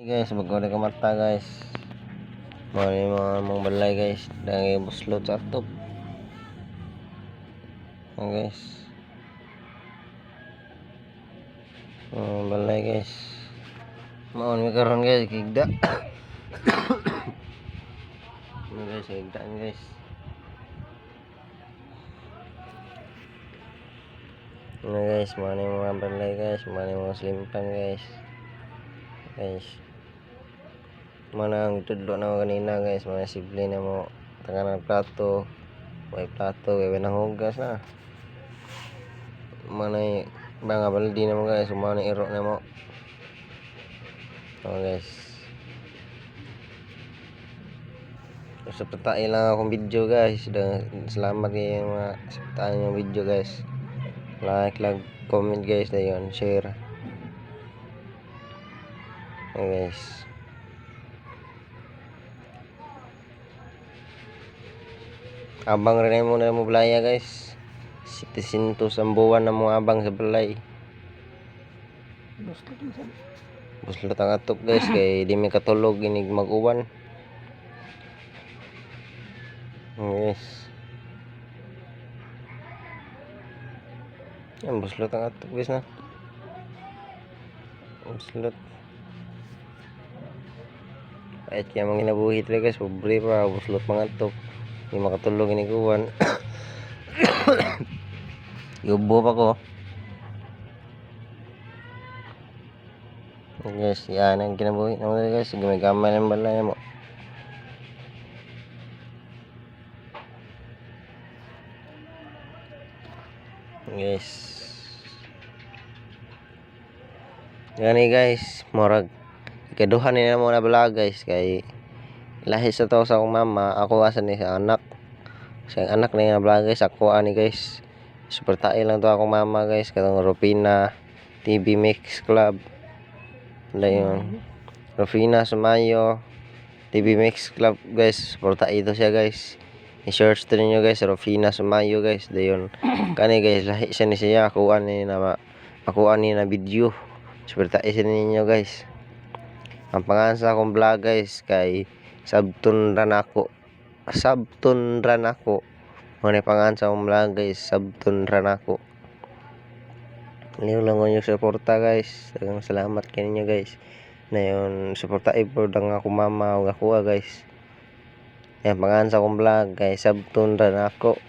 Guys, bago na kumata guys. Mong balay guys, dangi buslot sa atop. Guys. Balay guys. Maon mi karon guys, kigda. Guys, kigda guys. Guys, mana mga balay guys, mana mga slimpan guys. Guys. Mana ang tudlo na kanina guys, mga simple na mo tangan ng plato, may hugas na. Mana mga baldi na mo guys, mana iro na mo. Guys. So patain lang akong video guys. Salamat kayo mga patain yung video guys. Like, comment guys, dayon share. Guys. Abang rin mo na mo balaya guys. 700 ang buwan na mo abang sa balay. Buslot ang atok guys kay di mi katulog inig mag-uwan. Yes. Yan buslot ang atok guys na. Buslot. Kahit kaya mga ginabuhit rin guys, pobre pa buslot mga atok. Di makatulog inig uwan. Yubo pa ko. Guys, yan ang kinabuhi naman guys. Gamay-gamay ng balay mo. Guys. Gani guys, morag ikaduhan nila mo na bala guys kay lahi sa to sa akong mama, ako asa ni sa anak. Sa anak ni nga bala guys, ako ani guys. Super tae lang to akong mama guys, katong Rufina TV Mix Club. Dayon Rufina Sumayo TV Mix Club guys, suporta ito siya guys. I-search to ninyo guys, Rufina Sumayo guys. Dayon kani guys, lahi siya ni siya, ako ani na video. Suporta siya ninyo guys. Ang pangalan sa akong vlog guys kay Sabton Ranako. Ano pangalan sa akong vlog guys, Sabton Ranako. Liw lang yung suporta guys. Dagang salamat kaninyo guys. Na yun suporta po dang ako mama o ako guys. Yan pangalan sa akong vlog guys, Sabton Ranako.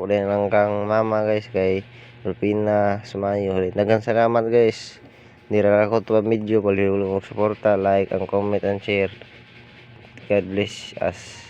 Din lang kang mama guys kay Rupina Sumayo. Dagang salamat guys. Nira ako to video, paliw lang suporta, like, and comment and share. God bless us.